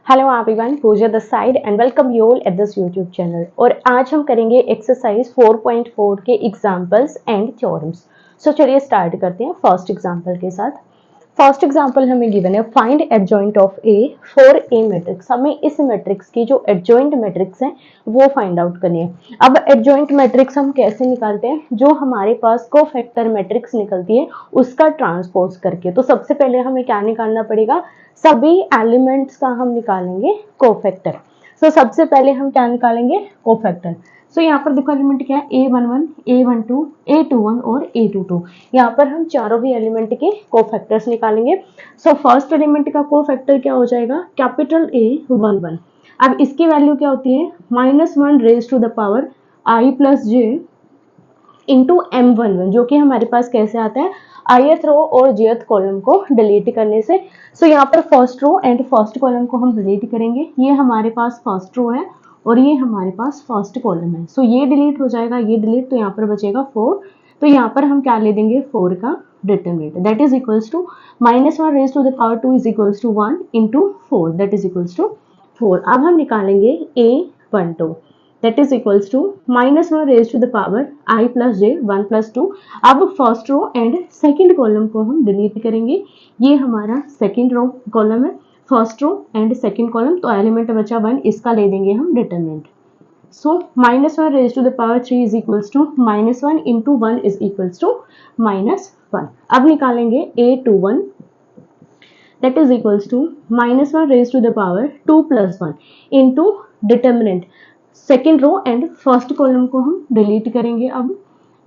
Hello everyone, Pooja this side and welcome you all at this YouTube channel. और आज हम करेंगे एक्सरसाइज 4.4 के एग्जांपल्स एंड थ्योरम्स। सो चलिए स्टार्ट करते हैं फर्स्ट एग्जांपल के साथ। फर्स्ट एग्जांपल हमें गिवन है, find adjoint of A for a matrix. हमें इस मैट्रिक्स की जो एडजॉइंट मैट्रिक्स है वो फाइंड आउट करनी है। अब एडजॉइंट मैट्रिक्स हम कैसे निकालते हैं? जो हमारे पास कोफैक्टर मैट्रिक्स निकलती है उसका ट्रांसपोज करके। तो सबसे पहले हमें क्या निकालना पड़ेगा? सभी एलिमेंट्स का हम निकालेंगे कोफैक्टर। सो सबसे पहले हम क्या निकालेंगे? कोफैक्टर। सो यहाँ पर देखो एलिमेंट क्या है, A11, A12, A21 और A22। यहाँ पर हम चारों ही एलिमेंट के कोफैक्टर्स निकालेंगे। सो फर्स्ट एलिमेंट का कोफैक्टर क्या हो जाएगा? Capital A11। अब इसकी वैल्यू क्या होती है? -1 raise to the power I plus J into M11, जो कि हमारे पास कैसे आता है? ith रो और jth कॉलम को डिलीट करने से। सो यहाँ पर first row and first column को हम डिलीट करेंगे। ये हमारे पास फर्स्ट रो है और ये हमारे पास फर्स्ट कॉलम है। सो ये डिलीट हो जाएगा, ये डिलीट, तो यहाँ पर बचेगा 4। तो यहाँ पर हम क्या ले देंगे? 4 का determinant, that is equals to -1 raise to the power 2 is equals to 1 into 4, that is equals to 4। अब हम निकालेंगे A12, that is equals to -1 raised to the power I plus j 1 plus 2। अब first row and second column को हम delete करेंगे। ये हमारा second row column है, first row and second column, तो एलिमेंट बचा 1, इसका ले देंगे हम determinant. So -1 raised to the power 3 is equals to -1 into 1 is equals to -1। अब निकालेंगे A21, that is equals to -1 raised to the power 2 plus 1 into determinant. Second row and first column को हम delete करेंगे। अब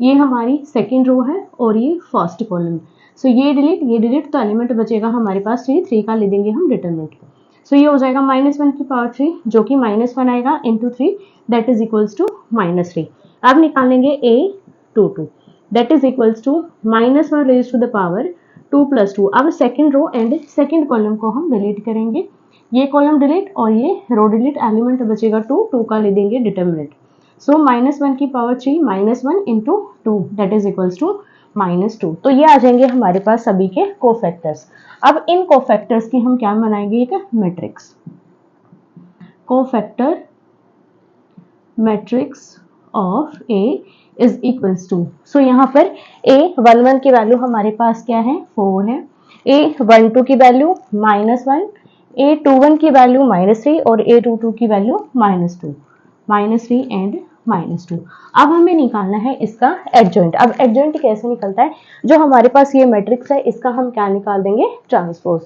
ये हमारी second row है और ये फर्स्ट कॉलम। सो ये डिलीट, तो एलिमेंट बचेगा हमारे पास 3 का ले देंगे हम डिटरमिनेंट। सो ये हो जाएगा -1 की पावर 3, जो कि -1 आएगा into 3, that is equals to -3। अब निकालेंगे A22, that is equals to -1 raise to the power 2 plus 2। अब second row and second column को हम डिलीट करेंगे। ये कॉलम डिलीट और ये रो डिलीट, एलिमेंट बचेगा 2 का ले देंगे डिटरमिनेंट। सो -1 की power 3 -1 into 2, that is equals to -2। तो ये आ जाएंगे हमारे पास सभी के कोफैक्टर्स। अब इन कोफैक्टर्स की हम क्या बनाएंगे? एक matrix, cofactor matrix of A is equals to. So यहाँ पर A11 की वैल्यू हमारे पास क्या है? 4 है। A12 की वैल्यू -1, A21 की वैल्यू -3 और A22 की वैल्यू -2, -3 एंड -2। अब हमें निकालना है इसका एडजॉइंट। अब एडजॉइंट कैसे निकलता है? जो हमारे पास ये मैट्रिक्स है इसका हम क्या निकाल देंगे? Transpose.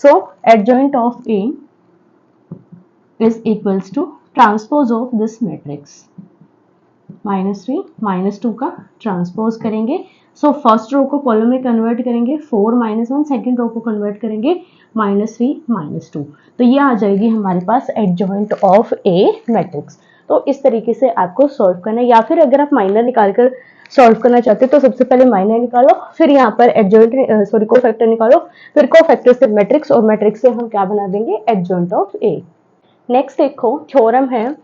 So adjoint of A is equals to transpose of this matrix, -3 -2 का ट्रांसपोज करेंगे। सो फर्स्ट रो को कॉलम में कन्वर्ट करेंगे, 4 -1, सेकेंड रो को कन्वर्ट करेंगे -3 -2। तो ये आ जाएगी हमारे पास एडजॉइंट ऑफ ए मैट्रिक्स। तो इस तरीके से आपको सॉल्व करना है, या फिर अगर आप माइनर निकालकर सॉल्व करना चाहते हैं तो सबसे पहले माइनर निकालो, फिर यहाँ पर एडजॉइंट कोफैक्टर निकालो, फिर कोफैक्टर से मैट्रिक्स, और मैट्रिक्स से हम क्या बना देंगे? Adjoint of A. नेक्स्ट देखो, थ्योरम है,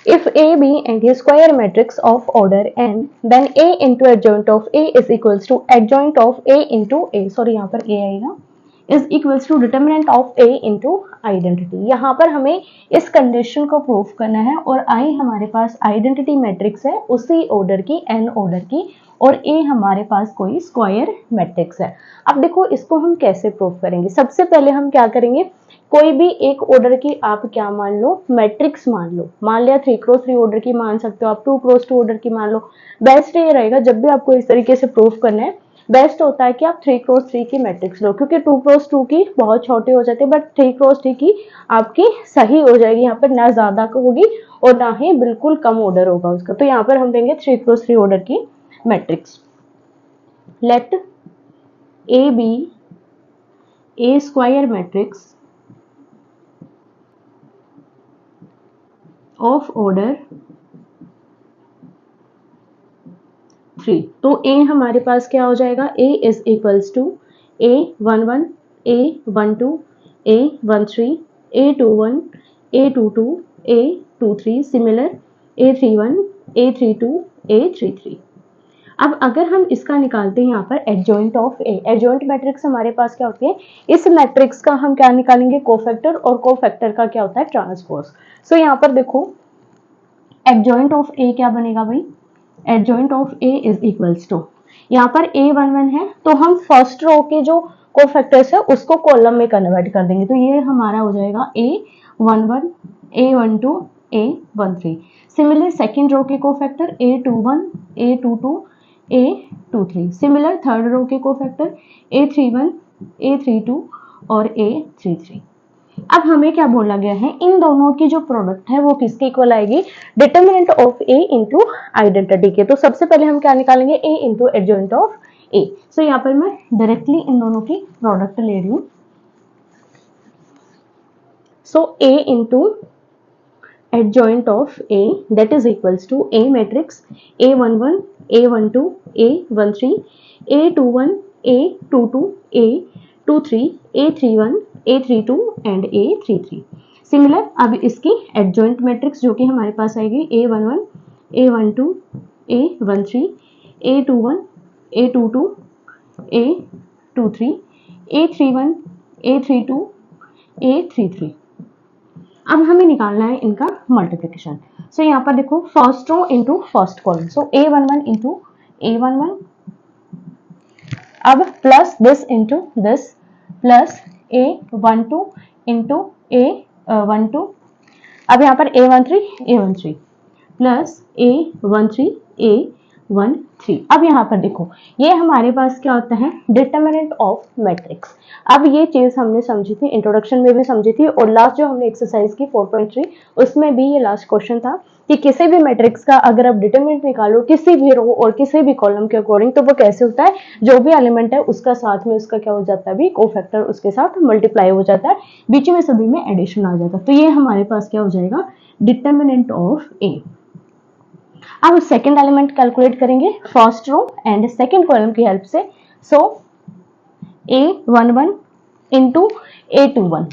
if A be a square matrix of order n, then A into adjoint of A is equals to adjoint of A into A, sorry यहाँ पर A आएगा, is equals to determinant of A into identity। यहाँ पर हमें इस condition को prove करना है, और I हमारे पास आइडेंटिटी मैट्रिक्स है उसी ऑर्डर की, n ऑर्डर की, और A हमारे पास कोई स्क्वायर मैट्रिक्स है। अब देखो इसको हम कैसे प्रूव करेंगे? सबसे पहले हम क्या करेंगे? कोई भी एक ऑर्डर की आप क्या मान लो? मैट्रिक्स मान लो। मान लिया 3x3 ऑर्डर की मान सकते हो आप, 2x2 ऑर्डर की मान लो। बेस्ट ये रहेगा, जब भी आपको इस तरीके से प्रूफ करना है, बेस्ट होता है कि आप 3x3 की मैट्रिक्स लो, क्योंकि 2x2 की बहुत छोटे हो जाते हैं, बट 3x3 की आपकी सही हो जाएगी। यहाँ पर ना ज्यादा होगी और ना ही बिल्कुल कम ऑर्डर होगा उसका। तो यहाँ पर हम देंगे 3x3 ऑर्डर की matrix. Let A be a square matrix of order 3। तो A हमारे पास क्या हो जाएगा? A is equals to A11, A12, A13, A21, A22, A23, similar A31, A32, A33। अब अगर हम इसका निकालते हैं यहाँ पर adjoint of A, adjoint matrix हमारे पास क्या होती है, इस मैट्रिक्स का हम क्या निकालेंगे, कोफैक्टर, और कोफैक्टर का क्या होता है, ट्रांसपोज। सो यहाँ पर देखो एडजॉइंट ऑफ ए क्या बनेगा भाई, adjoint of A is equals to, यहाँ पर A11 है तो हम फर्स्ट रो के जो कोफैक्टर्स है उसको कॉलम में कन्वर्ट कर देंगे, तो ये हमारा हो जाएगा A11, A12, A13। Similar second row के cofactor A21, A22, A23। Similar third row के कोफैक्टर A31, A32 और A33। अब हमें क्या बोला गया है, इन दोनों की जो प्रोडक्ट है वो किसके इक्वल आएगी, determinant of A into identity के। तो सबसे पहले हम क्या निकालेंगे, ए इंटू एडजॉइंट ऑफ ए। सो यहाँ पर मैं डायरेक्टली इन दोनों की प्रोडक्ट ले रही हूँ। सो A into adjoint of A, that is equals to A matrix A11, A12, A13, A21, A22, A23, A31, A32 and A33। Similar अब इसकी एडजॉइंट मैट्रिक्स जो कि हमारे पास आएगी A11, A12, A13, A21, A22, A23, A31, A32, A33। अब हमें निकालना है इनका मल्टीप्लिकेशन। सो यहाँ पर देखो first row into first column, so A11 into A11, अब plus this into this, plus A12 into A12, अब यहाँ पर A13 प्लस A13 A13। अब यहाँ पर देखो ये हमारे पास क्या होता है, डिटर्मिनेंट ऑफ मैट्रिक्स। अब ये चीज हमने समझी थी, इंट्रोडक्शन में भी समझी थी, और लास्ट जो हमने एक्सरसाइज की 4.3 उसमें भी ये लास्ट क्वेश्चन था कि किसी भी मैट्रिक्स का अगर आप डिटर्मिनेंट निकालो किसी भी रो और किसी भी कॉलम के अकॉर्डिंग, तो वो कैसे होता है, जो भी एलिमेंट है उसका साथ में उसका क्या हो जाता है भी, कोफैक्टर उसके साथ मल्टीप्लाई हो जाता है, बीच में सभी में एडिशन आ जाता है। तो ये हमारे पास क्या हो जाएगा, डिटर्मिनेंट ऑफ ए। अब सेकंड एलिमेंट कैलकुलेट करेंगे first row and second column की हेल्प से। So A11 into A21,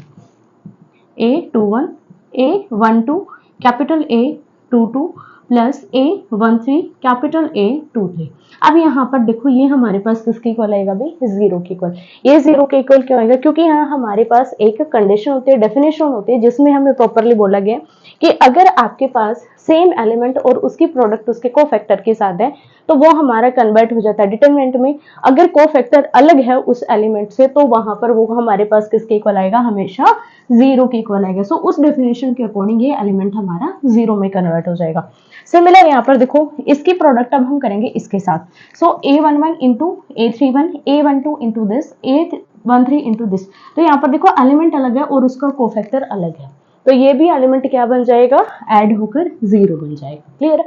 A21, A12 capital A22 plus A13 capital A23। अब यहाँ पर देखो ये हमारे पास किसके इक्वल आएगा भाई, जीरो के इक्वल। ये जीरो के इक्वल क्यों आएगा, क्योंकि यहाँ हमारे पास एक कंडीशन होती है, डेफिनेशन होती है, जिसमें हमें प्रॉपरली बोला गया कि अगर आपके पास सेम एलिमेंट और उसकी प्रोडक्ट उसके कोफैक्टर के साथ है तो वो हमारा कन्वर्ट हो जाता है डिटरमिनेंट में। अगर कोफैक्टर अलग है उस एलिमेंट से तो वहां पर वो हमारे पास किसके इक्वल आएगा, हमेशा जीरो के इक्वल आएगा। सो उस डेफिनेशन के अकॉर्डिंग ये एलिमेंट हमारा जीरो में कन्वर्ट हो जाएगा। सिमिलर यहाँ पर देखो इसकी प्रोडक्ट अब हम करेंगे इसके साथ। सो A11 into A31, A12 into this, A13 into this. तो यहाँ पर देखो एलिमेंट अलग है और उसका कोफैक्टर अलग है, तो ये भी एलिमेंट क्या बन जाएगा, ऐड होकर जीरो बन जाएगा। क्लियर।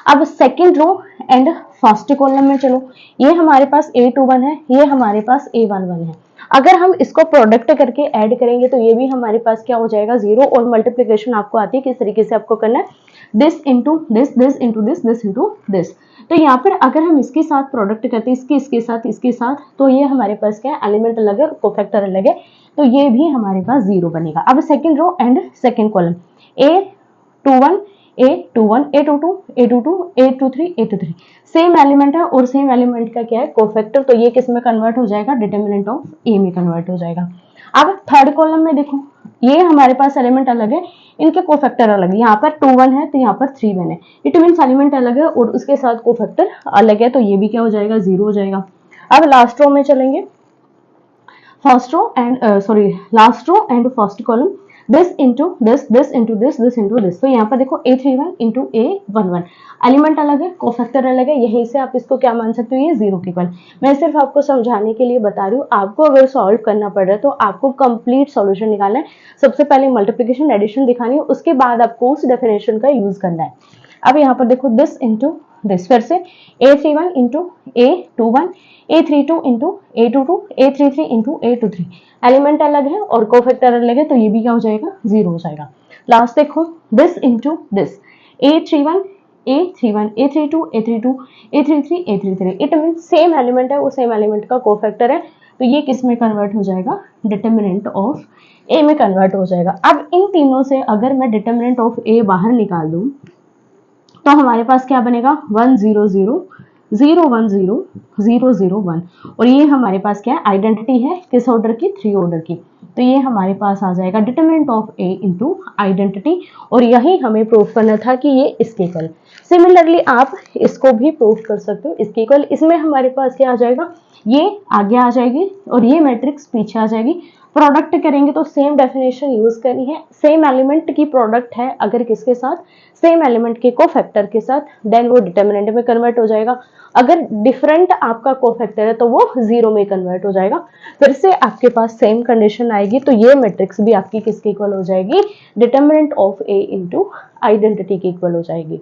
अब second row and first column में चलो, ये हमारे पास A21 है, ये हमारे पास A11 है। अगर हम इसको प्रोडक्ट करके ऐड करेंगे तो ये भी हमारे पास क्या हो जाएगा, जीरो। और मल्टीप्लिकेशन आपको आती है किस तरीके से आपको करना है, this into this, this into this, this into this. तो यहाँ पर अगर हम इसके साथ प्रोडक्ट करते हैं, इसके साथ इसके साथ, तो ये हमारे पास क्या है, एलिमेंट अलग है, कोफैक्टर अलग है, तो ये भी हमारे पास जीरो बनेगा। अब second row and second column, A21, A21, A22, A22, A23, A23, same element है और सेम एलिमेंट का क्या है, कोफैक्टर, तो ये किस में कन्वर्ट हो जाएगा, डिटर्मिनेंट ऑफ ए में कन्वर्ट हो जाएगा। अब थर्ड कॉलम में देखो ये हमारे पास एलिमेंट अलग है, इनके कोफैक्टर अलग है, यहाँ पर 2 1 है तो यहाँ पर 3 1 है, इट मींस एलिमेंट अलग है और उसके साथ कोफैक्टर अलग है, तो ये भी क्या हो जाएगा, जीरो हो जाएगा। अब लास्ट रो में चलेंगे, first row and last row and first column, this into this, this into this, this into this. तो यहाँ पर देखो A31 इंटू A11, एलिमेंट अलग है, कोफैक्टर अलग है, यहीं से आप इसको क्या मान सकते हो, ये जीरो के इक्वल। मैं सिर्फ आपको समझाने के लिए बता रही हूँ, आपको अगर सॉल्व करना पड़ रहा है तो आपको कंप्लीट सॉल्यूशन निकालना है। सबसे पहले मल्टीप्लिकेशन एडिशन दिखानी है, उसके बाद आपको उस डेफिनेशन का यूज करना है। अब यहाँ पर देखो दिस इंटू दिस, फिर से A31 into A21, A32 into A22, A33 into A23, element अलग है और कोफैक्टर अलग है, तो ये भी क्या हो जाएगा, जीरो हो जाएगा। लास्ट देखो this into this, A31, A31, A32, A32, A33, A33, it mean same element है, वो सेम एलिमेंट का कोफैक्टर है, तो ये किस में कन्वर्ट हो जाएगा, डिटर्मिनेंट ऑफ ए में कन्वर्ट हो जाएगा। अब इन तीनों से अगर मैं डिटर्मिनेंट ऑफ ए बाहर निकाल दूं तो हमारे पास क्या बनेगा, 1 0 0 0100001 और ये हमारे पास क्या है, आइडेंटिटी है किस ऑर्डर की, 3 ऑर्डर की। तो ये हमारे पास आ जाएगा determinant of A into identity, और यही हमें प्रूव करना था कि ये इसके इक्वल। सिमिलरली आप इसको भी प्रूव कर सकते हो इसके इक्वल। इसमें हमारे पास क्या आ जाएगा, ये आगे आ जाएगी और ये मैट्रिक्स पीछे आ जाएगी। प्रोडक्ट करेंगे तो सेम डेफिनेशन यूज करनी है, सेम एलिमेंट की प्रोडक्ट है अगर किसके साथ, सेम एलिमेंट के कोफैक्टर के साथ, देन वो डिटर्मिनेंट में कन्वर्ट हो जाएगा। अगर डिफरेंट आपका कोफैक्टर है तो वो 0 में कन्वर्ट हो जाएगा। फिर से आपके पास सेम कंडीशन आएगी, तो ये मैट्रिक्स भी आपकी किसके इक्वल हो जाएगी, determinant of A into identity के इक्वल हो जाएगी।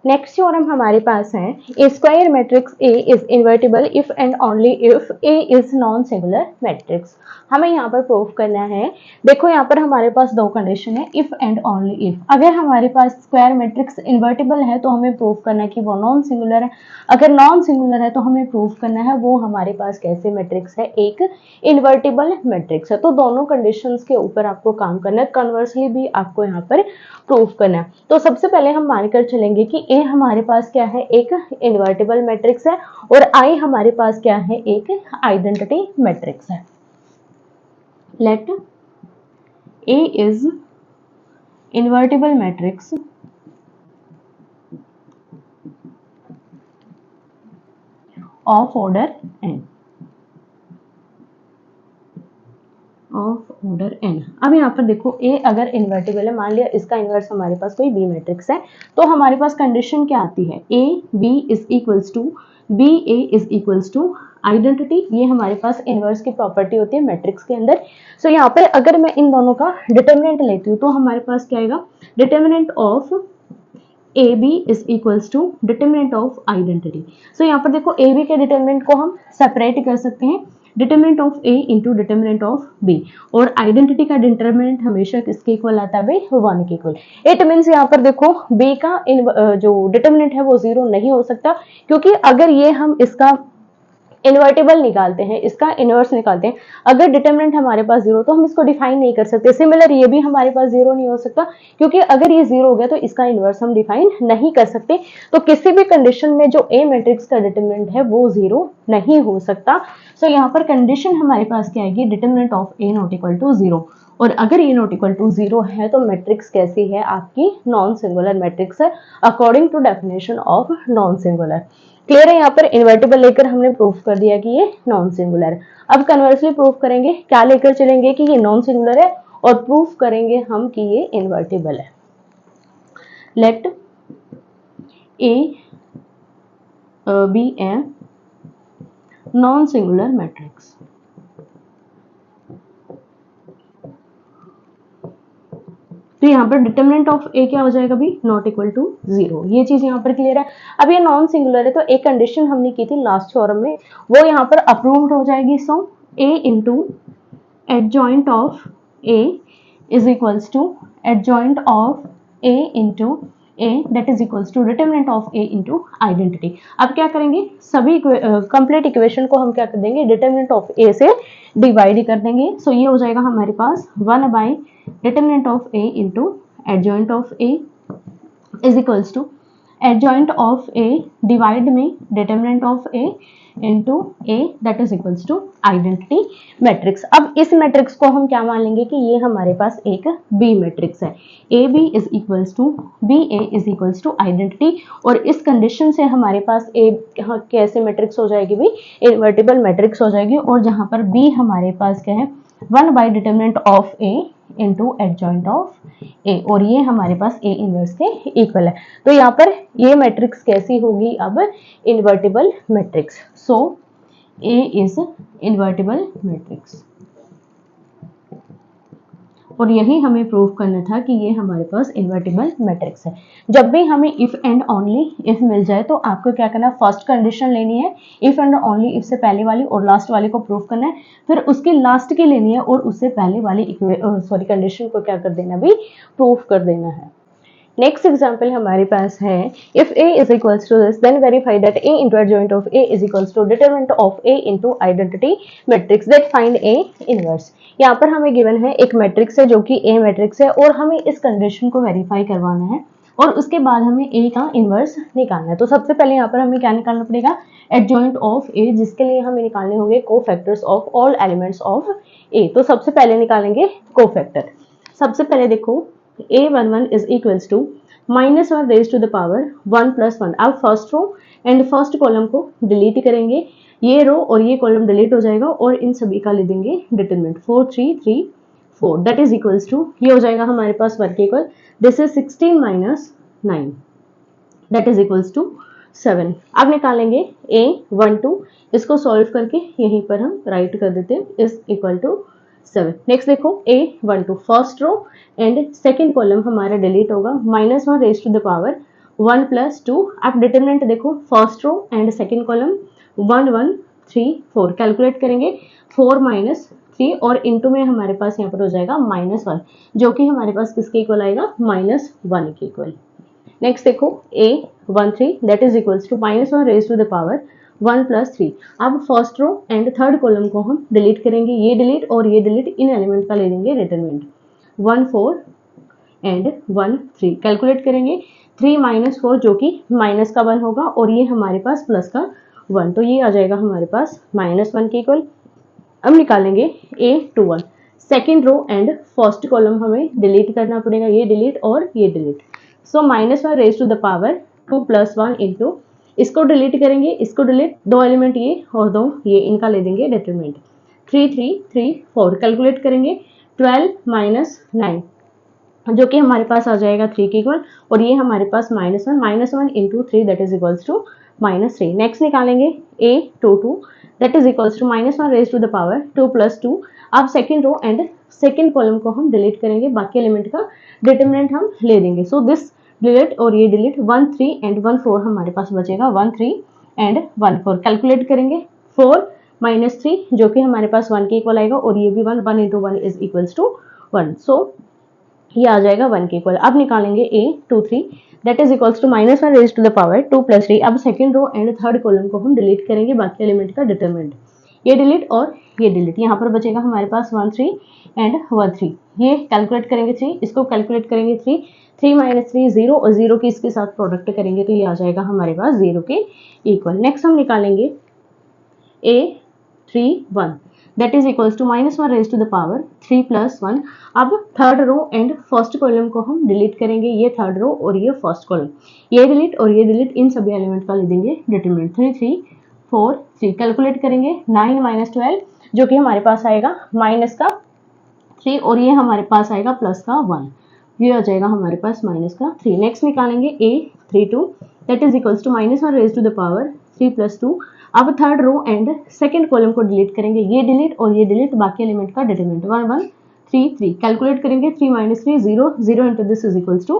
नेक्स्ट थ्योरम हमारे पास है, A square matrix A is invertible if and only if A is non singular matrix. हमें यहाँ पर प्रूव करना है, देखो यहाँ पर हमारे पास दो कंडीशन है, इफ एंड ओनली इफ। अगर हमारे पास स्क्वायर मैट्रिक्स इन्वर्टिबल है तो हमें प्रूव करना है कि वो नॉन सिंगुलर है, अगर नॉन सिंगुलर है तो हमें प्रूव करना है वो हमारे पास कैसे मैट्रिक्स है, एक इन्वर्टिबल मैट्रिक्स है। तो दोनों कंडीशंस के ऊपर आपको काम करना है, कन्वर्सली भी आपको यहाँ पर प्रूव करना है। तो सबसे पहले हम मानकर चलेंगे कि ए हमारे पास क्या है, एक इन्वर्टिबल मैट्रिक्स है, और आई हमारे पास क्या है, एक आइडेंटिटी मैट्रिक्स है। Let A is invertible matrix of order n, of order n। अब यहाँ पर देखो ए अगर इन्वर्टिबल है, मान लिया इसका इन्वर्स हमारे पास कोई बी मैट्रिक्स है, तो हमारे पास कंडीशन क्या आती है, A B is equals to B A is equals to identity. ये हमारे पास इन्वर्स की प्रॉपर्टी होती है मैट्रिक्स के अंदर। सो यहाँ पर अगर मैं इन दोनों का डिटर्मिनेंट लेती हूँ तो हमारे पास क्या आएगा, determinant of A B is equals to determinant of identity. So यहाँ पर देखो ए बी के डिटर्मिनेंट को हम सेपरेट कर सकते हैं, determinant of A into determinant of B, और आइडेंटिटी का डिटर्मिनेंट हमेशा किसके इक्वल आता है, 1 के इक्वल। इट मीन्स यहाँ पर देखो बी का जो डिटर्मिनेंट है वो 0 नहीं हो सकता, क्योंकि अगर ये हम इसका इन्वर्टिबल निकालते हैं, इसका इनवर्स निकालते हैं, अगर डिटर्मिनेंट हमारे पास 0 तो हम इसको डिफाइन नहीं कर सकते। सिमिलर ये भी हमारे पास 0 नहीं हो सकता, क्योंकि अगर ये 0 हो गया तो इसका इनवर्स हम डिफाइन नहीं कर सकते। तो किसी भी कंडीशन में जो ए मैट्रिक्स का डिटर्मिनेंट है वो 0 नहीं हो सकता। सो यहाँ पर कंडीशन हमारे पास क्या आएगी, determinant of A not equal to 0। और अगर ए नॉट इक्वल टू 0 है तो मैट्रिक्स कैसी है, आपकी नॉन सिंगुलर मैट्रिक्स है, according to definition of non singular. Clear है, यहाँ पर इन्वर्टिबल लेकर हमने प्रूफ कर दिया कि ये नॉन सिंगुलर है। अब कन्वर्सली प्रूफ करेंगे, क्या लेकर चलेंगे कि ये नॉन सिंगुलर है, और प्रूफ करेंगे हम कि ये इन्वर्टिबल है। Let A be a non singular matrix. तो यहाँ पर डिटर्मिनेंट ऑफ ए क्या हो जाएगा भी, नॉट इक्वल टू 0। ये चीज यहाँ पर क्लियर है। अब ये नॉन सिंगुलर है तो एक कंडीशन हमने की थी लास्ट थ्योरम में, वो यहाँ पर अप्रूव्ड हो जाएगी। So A into adjoint of A is equals to adjoint of A into A that is equals to determinant of A into identity. अब क्या करेंगे, सभी कंप्लीट इक्वेशन को हम क्या कर देंगे, डिटर्मिनेंट ऑफ ए से डिवाइड कर देंगे। सो ये हो जाएगा हमारे पास 1 by determinant of A into adjoint of A is equals to adjoint of A divide में determinant of A into A that is equals to identity matrix. अब इस मैट्रिक्स को हम क्या मान लेंगे कि ये हमारे पास एक बी मैट्रिक्स है, A B is equals to B A is equals to identity. और इस कंडीशन से हमारे पास ए कैसे मैट्रिक्स हो जाएगी भी, इन्वर्टिबल मैट्रिक्स हो जाएगी। और जहां पर बी हमारे पास क्या है, 1 by determinant of A into adjoint of A, और ये हमारे पास ए इनवर्स के इक्वल है। तो यहाँ पर ये मैट्रिक्स कैसी होगी, अब invertible matrix. So A is invertible matrix, और यही हमें प्रूव करना था कि ये हमारे पास इन्वर्टिबल मैट्रिक्स है। जब भी हमें इफ एंड ओनली इफ मिल जाए तो आपको क्या करना है, फर्स्ट कंडीशन लेनी है, इफ एंड ओनली इफ से पहले वाली और लास्ट वाली को प्रूव करना है, फिर उसकी लास्ट की लेनी है और उससे पहले वाली कंडीशन को क्या कर देना भी, प्रूव कर देना है। नेक्स्ट एग्जाम्पल हमारे पास है, if a is equals to this then verify that a into adjoint of a is equals to determinant of a into identity matrix that find a inverse। यहाँ पर हमें गिवन है एक मैट्रिक्स है जो कि a मैट्रिक्स है, और हमें इस कंडीशन को वेरीफाई करवाना है। और उसके बाद हमें ए का इनवर्स निकालना है। तो सबसे पहले यहाँ पर हमें क्या निकालना पड़ेगा, एडजॉइंट ऑफ ए, जिसके लिए हमें निकालने होंगे cofactors of all elements of A. तो सबसे पहले निकालेंगे कोफैक्टर। सबसे पहले देखो a11 is equals to -1 raise to the power 1 + 1। अब first row and first column को डिलीट करेंगे, ये रो और ये कॉलम डिलीट हो जाएगा और इन सभी का ले देंगे determinant 4 3 3 4, that is equals to, ये हो जाएगा हमारे पास 1 के equal, this is 16 - 9, that is equals to 7। अब निकालेंगे a12, इसको सॉल्व करके यहीं पर हम राइट कर देते हैं इज इक्वल टू 7। नेक्स्ट देखो a12 first row and second column हमारा डिलीट होगा, -1 रेज टू द पावर 1 + 2। अब डिटरमिनेंट देखो first row and second column 1 1 3 4, calculate करेंगे 4 - 3 और इंटू में हमारे पास यहाँ पर हो जाएगा -1, जो कि हमारे पास किसके इक्वल आएगा, -1 के इक्वल। नेक्स्ट देखो a13 that is equals to -1 raise to the power 1 + 3। अब first row and third column को हम डिलीट करेंगे, ये डिलीट और ये डिलीट, इन एलिमेंट का ले देंगे डिटरमिनेंट 1 4 एंड 1 3, कैलकुलेट करेंगे 3 - 4 जो कि माइनस का 1 होगा और ये हमारे पास प्लस का 1, तो ये आ जाएगा हमारे पास -1 के इक्वल। अब निकालेंगे a21 second row and first column हमें डिलीट करना पड़ेगा, ये डिलीट और ये delete. So -1 raise to the power 2 + 1 into, इसको डिलीट करेंगे, इसको डिलीट, दो एलिमेंट ये और दो ये, इनका ले देंगे डिटरमिनेंट 3 3 3 4, कैलकुलेट करेंगे 12 - 9 जो कि हमारे पास आ जाएगा 3 के इक्वल और ये हमारे पास -1 into 3 that is equals to -3। Next निकालेंगे a22 that is equals to -1 raise to the power 2 + 2। अब second row and second column को हम डिलीट करेंगे, बाकी एलिमेंट का डिटरमिनेंट हम ले देंगे। सो दिस डिलीट और ये डिलीट 1 3 एंड 1 4 हमारे पास बचेगा 1 3 एंड 1 4, कैलकुलेट करेंगे 4 - 3 जो कि हमारे पास 1 के इक्वल आएगा और ये भी 1 1 into 1 is equals to 1, so ये आ जाएगा 1 के इक्वल। अब निकालेंगे a23 that is equals to -1 raise to the power 2 + 3। अब second row and third column को हम डिलीट करेंगे, बाकी एलिमेंट का डिटरमिनेंट, ये डिलीट और ये डिलीट, यहाँ पर बचेगा हमारे पास 1 3 एंड 1 3, ये कैलकुलेट करेंगे 3, इसको कैलकुलेट करेंगे 3 3 - 3 0 और 0 की इसके साथ प्रोडक्ट करेंगे तो ये आ जाएगा हमारे पास 0 के इक्वल। नेक्स्ट हम निकालेंगे a31 that is equals to -1 raise to the power 3 + 1। अब third row and first column को हम डिलीट करेंगे, ये थर्ड रो और ये फर्स्ट कॉलम, ये डिलीट और ये डिलीट, इन सभी एलिमेंट का ले देंगे डिटरमिनेंट 3 3 4 3, कैलकुलेट करेंगे 9 - 12 जो कि हमारे पास आएगा माइनस का 3 और ये हमारे पास आएगा प्लस का 1, ये आ जाएगा हमारे पास -3। नेक्स्ट निकालेंगे a32 that is equals to -1 raise to the power 3 + 2। अब third row and second column को डिलीट करेंगे, ये डिलीट और ये डिलीट, बाकी एलिमेंट का डिटरमिनेंट 1 1 3 3, कैलकुलेट करेंगे 3 - 3 0 0 into this is equals to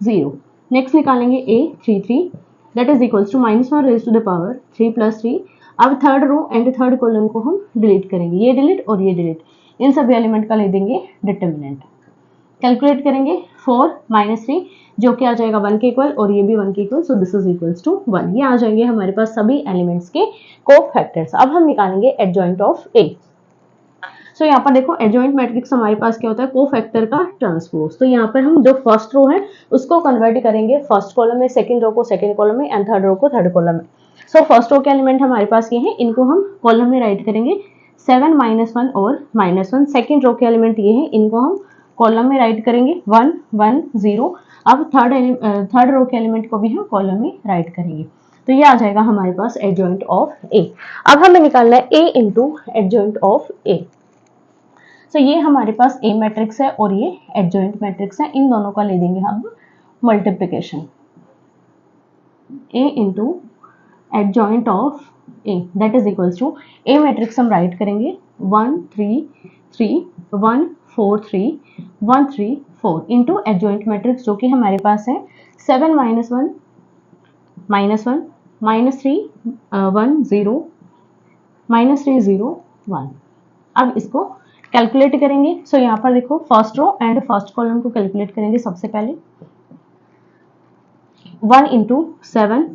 0। Next निकालेंगे a33 that is equals to -1 raise to the power 3 + 3। अब third row and third column को हम डिलीट करेंगे, ये डिलीट और ये डिलीट, इन सभी एलिमेंट का ले देंगे डिटरमिनेंट, कैलकुलेट करेंगे 4 - 3 जो कि आ जाएगा 1 के इक्वल और ये भी 1 के equal, so this is equals to 1। ये आ जाएंगे हमारे पास सभी एलिमेंट्स के कोफैक्टर्स। अब हम निकालेंगे एडजॉइंट ऑफ ए। सो यहाँ पर देखो एडजॉइंट मैट्रिक्स हमारे पास क्या होता है, कोफैक्टर का ट्रांसपोज। तो यहाँ पर हम जो फर्स्ट रो है उसको कन्वर्ट करेंगे फर्स्ट कॉलम में, सेकंड रो को सेकंड कॉलम में एंड थर्ड रो को थर्ड कॉलम में। सो फर्स्ट रो के एलिमेंट हमारे पास ये हैं, इनको हम कॉलम में राइट करेंगे 7 - 1 और -1। सेकंड रो के एलिमेंट ये हैं, इनको हम कॉलम में राइट करेंगे 1 1 0। अब थर्ड रो के एलिमेंट को भी हम कॉलम में राइट करेंगे, तो ये आ जाएगा हमारे पास एडजॉइंट ऑफ ए। अब हमें निकालना है ए इंटू एडजॉइंट ऑफ ए। तो ये हमारे पास ए मैट्रिक्स है और ये एडजॉइंट मैट्रिक्स है, इन दोनों का ले देंगे हम multiplication, A into adjoint of A that is equals to, A matrix हम राइट करेंगे 1 3 3 1 4 3 1 3 4 इंटू एडजॉइंट मैट्रिक्स जो कि हमारे पास है 7 - 1 -1 -3 1 0 -3 0 1। अब इसको कैलकुलेट करेंगे। सो यहाँ पर देखो first row and first column को कैलकुलेट करेंगे सबसे पहले 1 इंटू 7,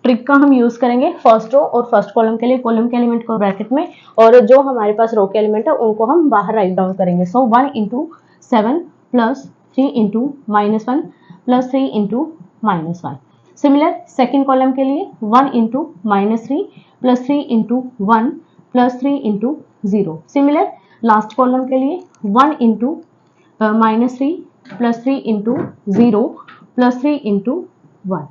ट्रिक का हम यूज करेंगे फर्स्ट रो और फर्स्ट कॉलम के लिए, कॉलम के एलिमेंट को ब्रैकेट में और जो हमारे पास रो के एलिमेंट है उनको हम बाहर राइट डाउन करेंगे। सो 1 into 7 + 3 into -1 plus 3 into -1। Similar second column के लिए 1 into -3 plus 3 into 1 plus 3 into 0। Similar last column के लिए 1 into -3 plus 3 into 0 plus 3 into 1।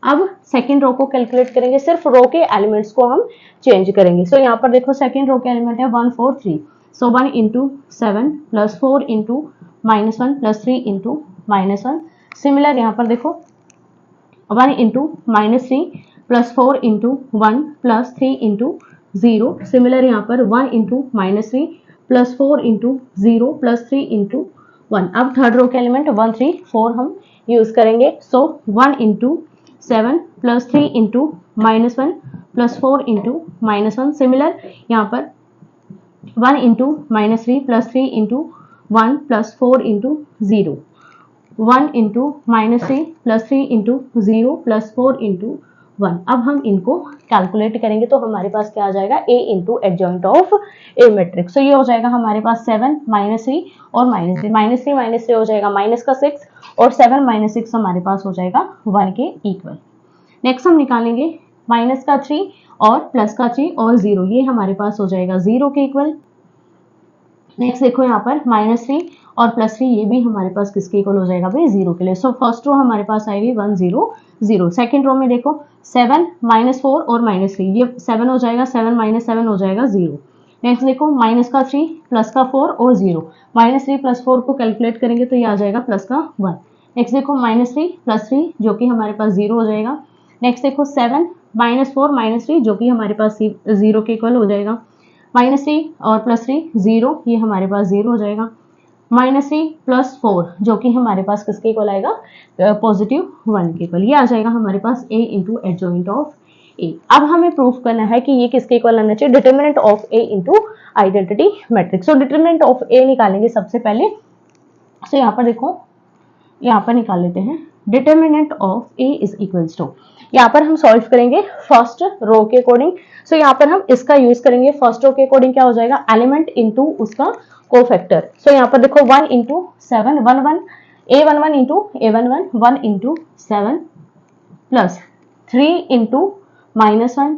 अब सेकेंड रो को कैलकुलेट करेंगे, सिर्फ रो के एलिमेंट्स को हम चेंज करेंगे। सो यहाँ पर देखो सेकेंड रो के एलिमेंट है 1 4 3। सो 1 into 7 plus 4 into -1 plus 3 into -1। Similar यहाँ पर देखो 1 into -3 plus 4 into 1 plus 3 into 0। Similar यहाँ पर 1 into -3 plus 4 into 0 plus 3 into 1। अब थर्ड रो के एलिमेंट 1 3 4 हम यूज करेंगे। सो 1 into 7 plus 3 into -1 plus 4 into -1। Similar यहाँ पर 1 into -3 plus 3 into 1 plus 4 into 0। 1 into -3 plus 3 into 0 plus 4 into 1। अब हम इनको कैलकुलेट करेंगे तो हमारे पास क्या आ जाएगा, a into adjoint of a matrix. तो ये हो जाएगा हमारे पास 7 -3 और -3 -3 हो जाएगा माइनस का 6 और 7 6 हमारे पास हो जाएगा 1 के इक्वल। नेक्स्ट हम निकालेंगे माइनस का 3 और प्लस का 3 और 0, ये हमारे पास हो जाएगा 0 के इक्वल। नेक्स्ट देखो यहाँ पर -3 और +3 ये भी हमारे पास किसके इक्वल हो जाएगा भाई, 0 के लिए। सो फर्स्ट रो हमारे पास आएगी 1 0 0। सेकेंड रो में देखो 7 -4 और -3, ये 7 हो जाएगा, 7 7 हो जाएगा 0। नेक्स्ट देखो माइनस का 3 प्लस का 4 और 0। -3 + 4 को कैलकुलेट करेंगे तो ये आ जाएगा प्लस का 1। नेक्स्ट देखो -3 + 3 जो कि हमारे पास 0 हो जाएगा। नेक्स्ट देखो 7 -4 -3 जो कि हमारे पास 0 के इक्वल हो जाएगा। -3 और +3 0, ये हमारे पास 0 हो जाएगा। -3 + 4 जो कि हमारे पास किसके इक्वल आएगा, +1 के इक्वल। ये आ जाएगा हमारे पास a into adjoint of a। अब हमें प्रूफ करना है कि ये किसके इक्वल आना चाहिए, determinant of a into identity matrix. तो डिटरमिनेंट ऑफ a निकालेंगे सबसे पहले। तो यहाँ पर देखो, यहाँ पर निकाल लेते हैं determinant of a is equals to, यहाँ पर हम सॉल्व करेंगे फर्स्ट रो के अकॉर्डिंग। सो यहाँ पर हम इसका यूज करेंगे फर्स्ट रो के अकॉर्डिंग, क्या हो जाएगा, एलिमेंट इंटू उसका कोफैक्टर। सो यहाँ पर देखो 1 into 7 1 1 a11 into a11 1 into 7 plus 3 into -1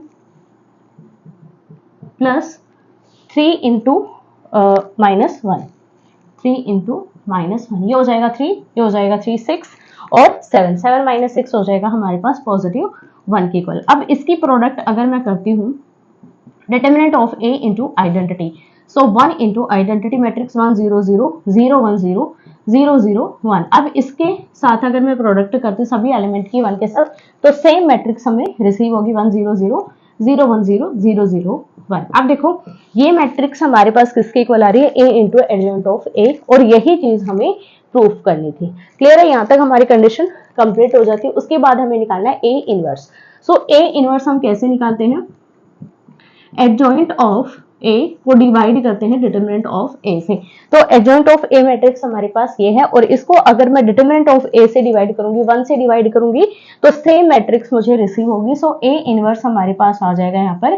plus 3 into -1 3 into -1, ये हो जाएगा 3, ये हो जाएगा 3 6 और 7 7 6 हो जाएगा हमारे पास +1 के इक्वल। अब इसकी प्रोडक्ट अगर मैं करती हूँ, determinant of a into identity. So 1 into identity matrix 1 0 0 0 1 0 0 0 1। अब इसके साथ अगर मैं प्रोडक्ट करती हूँ सभी एलिमेंट की 1 के साथ, तो सेम मैट्रिक्स हमें रिसीव होगी 1 0 0 0 1 0 0 0 1। अब देखो ये मैट्रिक्स हमारे पास किसके इक्वल आ रही है, a into adjoint of a, और यही चीज हमें प्रूफ करनी थी। क्लियर है, यहाँ तक हमारी कंडीशन कंप्लीट हो जाती है। उसके बाद हमें निकालना है a inverse. So a inverse हम कैसे निकालते हैं, एडजॉइंट ऑफ a को डिवाइड करते हैं डिटरमिनेंट ऑफ a से। तो एडजॉइंट ऑफ a मैट्रिक्स हमारे पास ये है, और इसको अगर मैं डिटरमिनेंट ऑफ a से डिवाइड करूंगी, 1 से डिवाइड करूंगी, तो सेम मैट्रिक्स मुझे रिसीव होगी। सो a इनवर्स हमारे पास आ जाएगा यहाँ पर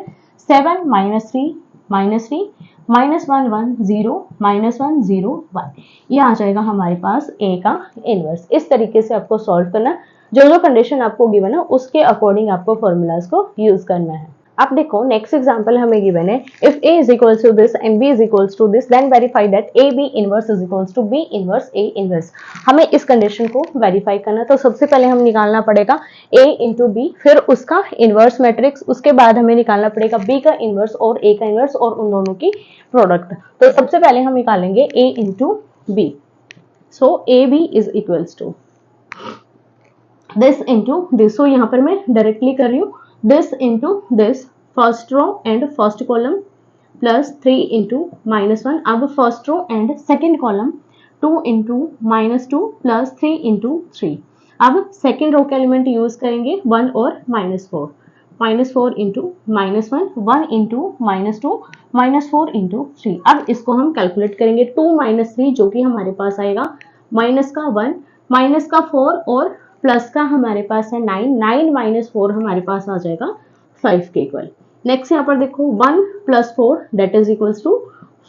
7 -3 -3 -1 1 0 -1 0 1। ये आ जाएगा हमारे पास a का इनवर्स। इस तरीके से आपको सॉल्व करना, जो जो कंडीशन आपको गिवन है उसके अकॉर्डिंग आपको फॉर्मूलाज को यूज करना है। अब देखो नेक्स्ट एग्जांपल हमें गिवन है, if a is equals to this and b is equals to this, then verify that ab inverse is equals to b inverse a inverse। हमें इस कंडीशन को वेरीफाई करना, तो सबसे पहले हम निकालना पड़ेगा a इंटू बी, फिर उसका इनवर्स मैट्रिक्स, उसके बाद हमें निकालना पड़ेगा b का इनवर्स और a का इनवर्स और उन दोनों की प्रोडक्ट। तो सबसे पहले हम निकालेंगे a into B. So A B is equals to this into this. So यहाँ पर मैं डायरेक्टली कर रही हूँ, this into this, first row and first column plus 3 into -1। अब first row and second column 2 into -2 plus 3 into 3। अब second row के element use करेंगे 1 और -4 -4 into -1 1 into -2 -4 into 3। अब इसको हम कैलकुलेट करेंगे, 2 -3 जो कि हमारे पास आएगा माइनस का 1 माइनस का 4 और प्लस का हमारे पास है 9 9 - 4 हमारे पास आ जाएगा 5 के इक्वल। नेक्स्ट यहाँ पर देखो 1 + 4 that is equals to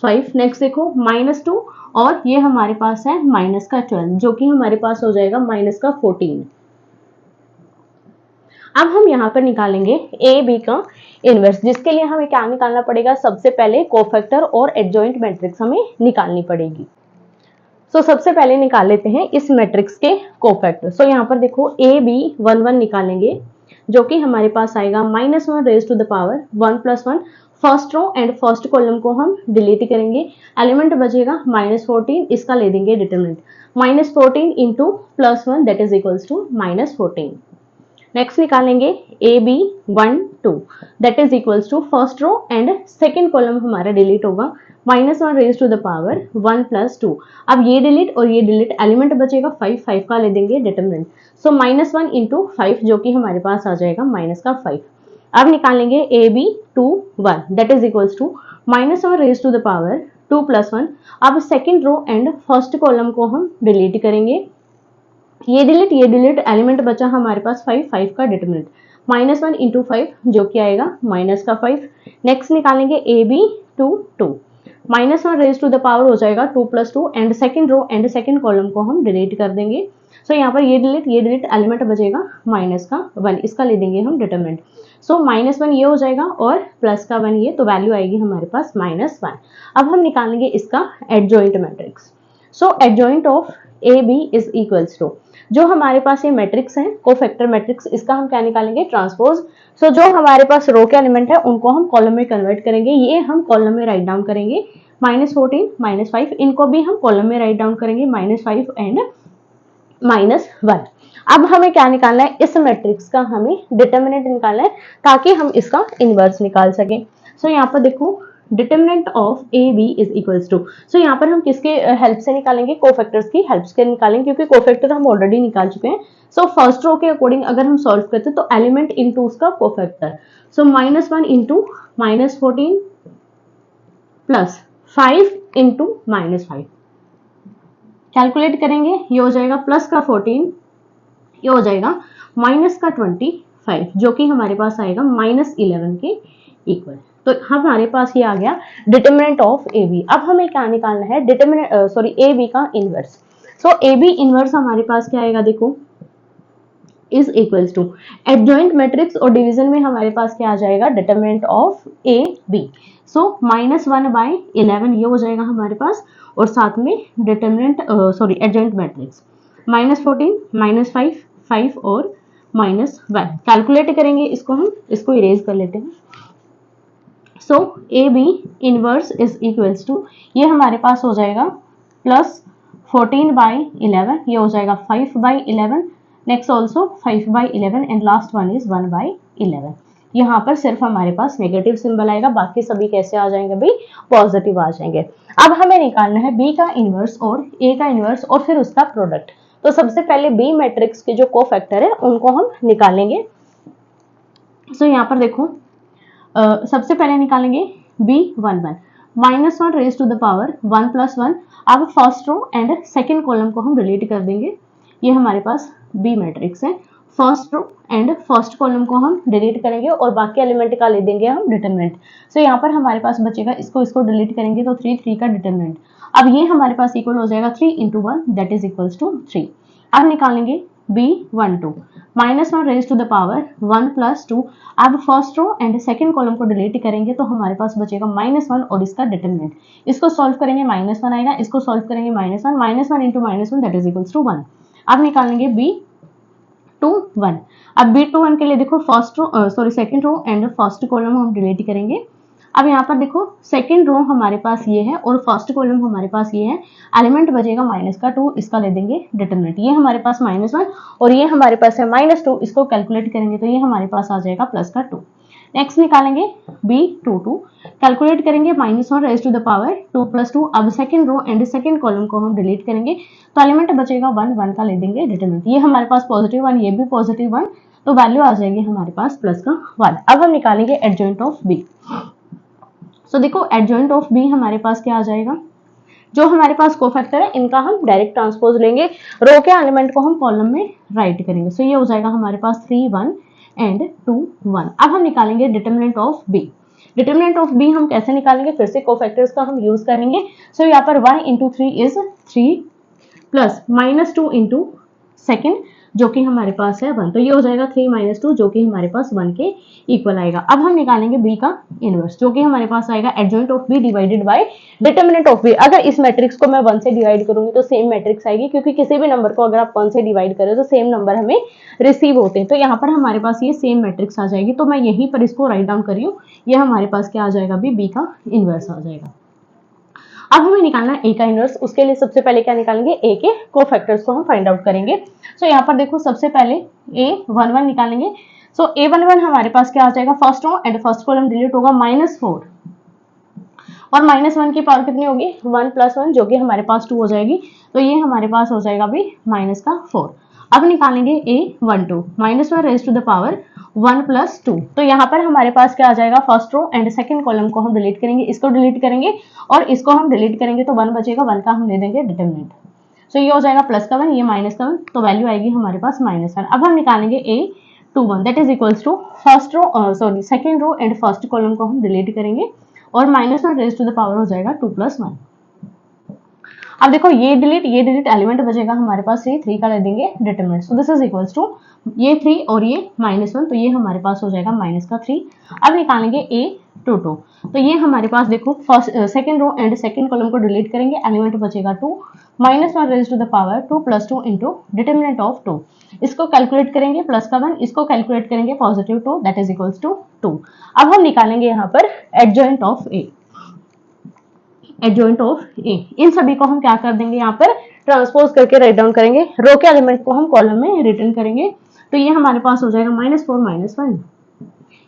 5। Next देखो -2 और ये हमारे पास है माइनस का 12 जो कि हमारे पास हो जाएगा माइनस का 14। अब हम यहाँ पर निकालेंगे ए बी का इनवर्स, जिसके लिए हमें क्या निकालना पड़ेगा, सबसे पहले कोफैक्टर और एडजॉइंट मैट्रिक्स हमें निकालनी पड़ेगी। सबसे पहले निकाल लेते हैं इस मैट्रिक्स के कोफैक्टर। यहाँ पर देखो ए बी 1 1 निकालेंगे जो कि हमारे पास आएगा -1 raise to the power 1 + 1। First row and first column को हम डिलीट करेंगे, एलिमेंट बचेगा -14, इसका ले देंगे determinant -14 into +1 that is equals to -14। Next निकालेंगे A B 1 2 that is equals to first row and second column हमारा डिलीट होगा -1 रेज टू द पावर 1 + 2। अब ये डिलीट और ये डिलीट, एलिमेंट बचेगा 5 5 का ले देंगे डिटरमिनेंट, -1 इंटू 5 जो कि हमारे पास आ जाएगा -5। अब निकालेंगे A B 2 1 that is equals to -1 raise to the power 2 + 1। अब second row and first column को हम डिलीट करेंगे, ये डिलीट, एलिमेंट बचा हमारे पास 5 5 का डिटरमिनेंट -1 इंटू 5 जो कि आएगा -5। नेक्स्ट निकालेंगे A B 2 2 -1 raise to the power हो जाएगा 2 + 2 and second row and second column को हम डिलीट कर देंगे। यहाँ पर ये डिलीट, एलिमेंट बचेगा -1, इसका ले देंगे हम डिटरमिनेंट। -1 ये हो जाएगा और +1 ये, तो वैल्यू आएगी हमारे पास -1। अब हम निकालेंगे इसका adjoint matrix. Adjoint of A B is equals to, जो हमारे पास ये मैट्रिक्स है कोफैक्टर मैट्रिक्स, इसका हम क्या निकालेंगे, ट्रांसपोज। जो हमारे पास रो के एलिमेंट है उनको हम कॉलम में कन्वर्ट करेंगे, ये हम कॉलम में राइट डाउन करेंगे -14 -5, इनको भी हम कॉलम में राइट डाउन करेंगे -5 एंड -1। अब हमें क्या निकालना है, इस मैट्रिक्स का हमें डिटरमिनेंट निकालना है ताकि हम इसका इनवर्स निकाल सकें। यहाँ पर देखो determinant of A B is equals to, यहाँ पर हम किसके हेल्प से निकालेंगे, कोफैक्टर्स की हेल्प से निकालेंगे क्योंकि कोफैक्टर हम ऑलरेडी निकाल चुके हैं। फर्स्ट रो के अकॉर्डिंग अगर हम सॉल्व करते हैं तो एलिमेंट इनटू उसका cofactor, -1 into -14 plus 5 into -5 calculate करेंगे, ये हो जाएगा प्लस का 14, ये हो जाएगा माइनस का 25 जो कि हमारे पास आएगा -11 के इक्वल। तो हमारे पास ये आ गया डिटरमिनेंट ऑफ ए बी। अब हमें क्या निकालना है, ए बी का इनवर्स। ए बी इनवर्स हमारे पास क्या आएगा, देखो is equals to adjoint matrix और डिवीजन में हमारे पास क्या आ जाएगा, डिटरमिनेंट ऑफ ए बी। -1/11 ये हो जाएगा हमारे पास, और साथ में डिटरमिनेंट एडजॉइंट मैट्रिक्स -14 -5 5 और -1 कैलकुलेट करेंगे, इसको इरेज कर लेते हैं। A B inverse is equals to, ये हमारे पास हो जाएगा +14/11, ये हो जाएगा 5/11, next also 5/11 and last one is 1/11। यहाँ पर सिर्फ हमारे पास नेगेटिव सिंबल आएगा, बाकी सभी कैसे आ जाएंगे भाई, पॉजिटिव आ जाएंगे। अब हमें निकालना है बी का इनवर्स और ए का इनवर्स और फिर उसका प्रोडक्ट। सबसे पहले बी मैट्रिक्स के जो कोफैक्टर है उनको हम निकालेंगे। यहाँ पर देखो सबसे पहले निकालेंगे B11 -1 raise to the power 1 + 1। अब first row and second column को हम डिलीट कर देंगे, ये हमारे पास बी मैट्रिक्स है। First row and first column को हम डिलीट करेंगे और बाकी एलिमेंट का ले देंगे हम डिटरमिनेंट। यहाँ पर हमारे पास बचेगा, इसको डिलीट करेंगे तो 3 का डिटरमिनेंट। अब ये हमारे पास इक्वल हो जाएगा 3 × 1 दैट इज इक्वल्स टू 3। अब निकालेंगे B12 -1 raise to the power 1 + 2। अब first row and second column को डिलीट करेंगे तो हमारे पास बचेगा -1 और इसका डिटरमिनेंट। इसको सॉल्व करेंगे -1 आएगा, इसको सॉल्व करेंगे -1 × -1 दैट इज इक्वल्स टू 1। अब निकालेंगे B21। अब B21 के लिए देखो second row and first column हम डिलीट करेंगे। अब यहाँ पर देखो सेकेंड रो हमारे पास ये है और फर्स्ट कॉलम हमारे पास ये है, एलिमेंट बचेगा -2, इसका ले देंगे डिटरमिनेंट। ये हमारे पास -1 और ये हमारे पास है -2, इसको कैलकुलेट करेंगे तो ये हमारे पास आ जाएगा +2। नेक्स्ट निकालेंगे B22, कैलकुलेट करेंगे -1 रेज टू द पावर 2 + 2। अब second row and second column को हम डिलीट करेंगे तो एलिमेंट बचेगा 1 का ले देंगे डिटरमिनेंट। ये हमारे पास +1, ये भी +1, तो वैल्यू आ जाएगी हमारे पास +1। अब हम निकालेंगे एडजॉइंट ऑफ बी। देखो एडजॉइंट ऑफ बी हमारे पास क्या आ जाएगा, जो हमारे पास कोफैक्टर है इनका हम डायरेक्ट ट्रांसपोज लेंगे, रो के एलिमेंट को हम कॉलम में राइट करेंगे। ये हो जाएगा हमारे पास 3 1 एंड 2 1। अब हम निकालेंगे determinant of B. Determinant of B हम कैसे निकालेंगे, फिर से कोफैक्टर्स का हम यूज करेंगे। सो यहाँ पर 1 into 3 is 3 plus -2 into second जो कि हमारे पास है 1, तो ये हो जाएगा 3 - 2 जो कि हमारे पास 1 के इक्वल आएगा। अब हम निकालेंगे b का इनवर्स जो कि हमारे पास आएगा adjoint of b divided by determinant of b। अगर इस मैट्रिक्स को मैं 1 से डिवाइड करूंगी तो सेम मैट्रिक्स आएगी, क्योंकि किसी भी नंबर को अगर आप 1 से डिवाइड करें तो सेम नंबर हमें रिसीव होते हैं। तो यहाँ पर हमारे पास ये सेम मैट्रिक्स आ जाएगी, तो मैं यहीं पर इसको राइट डाउन कर रही हूँ। ये हमारे पास क्या आ जाएगा, b का इनवर्स आ जाएगा। अब हमें निकालना है ए का इनवर्स। उसके लिए सबसे पहले क्या निकालेंगे, ए के कोफैक्टर्स को हम फाइंड आउट करेंगे। सो यहाँ पर देखो सबसे पहले A11 निकालेंगे। सो A11 हमारे पास क्या आ जाएगा, first row and first column delete होगा -4 और -1 की पावर कितनी होगी 1 + 1 जो कि हमारे पास 2 हो जाएगी, तो ये हमारे पास हो जाएगा भी -4। अब निकालेंगे A12 -1 raise to the power 1 + 2, तो यहाँ पर हमारे पास क्या आ जाएगा, first row and second column को हम डिलीट करेंगे, इसको डिलीट करेंगे और इसको हम डिलीट करेंगे तो 1 बचेगा, 1 का हम ले देंगे डिटर्मिनेंट। सो ये हो जाएगा प्लस का 1, ये माइनस का 1, तो वैल्यू आएगी हमारे पास -1। अब हम निकालेंगे A21 that is equals to first row second row and first column को हम डिलीट करेंगे और -1 रेज़ टू द पावर हो जाएगा 2 + 1। अब देखो ये डिलीट एलिमेंट बचेगा हमारे पास 3 का ले देंगे determinant. So this is equals to ये 3 और ये -1, तो ये हमारे पास हो जाएगा -3। अब निकालेंगे A22, तो ये हमारे पास देखो first second row and second column को डिलीट करेंगे, एलिमेंट बचेगा 2 -1 raise to the power 2 + 2 into determinant of 2। इसको कैलकुलेट करेंगे प्लस का 1, इसको कैलकुलेट करेंगे +2 दैट इज इक्वल्स टू 2। अब हम निकालेंगे यहाँ पर adjoint of A. Adjoint of A, इन सभी को हम क्या कर देंगे, यहाँ पर ट्रांसपोज करके राइट डाउन करेंगे, रो के एलिमेंट को हम कॉलम में रिटर्न करेंगे। तो ये हमारे पास हो जाएगा -4 - 1,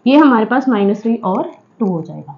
ये हमारे पास -3 और 2 हो जाएगा।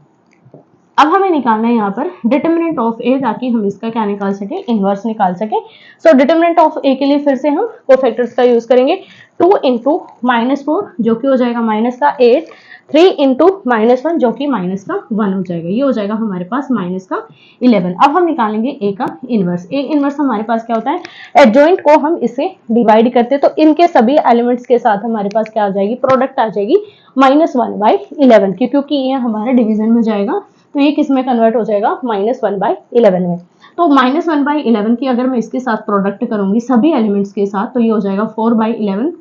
अब हमें निकालना है यहाँ पर डिटर्मिनेंट ऑफ ए, ताकि हम इसका क्या निकाल सके, इनवर्स निकाल सके। सो डिटर्मिनेंट ऑफ ए के लिए फिर से हम कोफैक्टर्स का यूज करेंगे। 2 इंटू -4 जो कि हो जाएगा -8, 3 इंटू -1 जो कि -1 हो जाएगा, ये हो जाएगा हमारे पास -11। अब हम निकालेंगे ए का इनवर्स। ए इनवर्स हमारे पास क्या होता है, एडजॉइंट को हम इसे डिवाइड करते हैं तो इनके सभी एलिमेंट्स के साथ हमारे पास क्या आ जाएगी, प्रोडक्ट आ जाएगी -1/11 की, क्योंकि ये हमारा डिवीजन में जाएगा तो ये किस में कन्वर्ट हो जाएगा, -1/11 में। तो -1/11 की अगर मैं इसके साथ प्रोडक्ट करूंगी सभी एलिमेंट्स के साथ, तो ये हो जाएगा 4/11,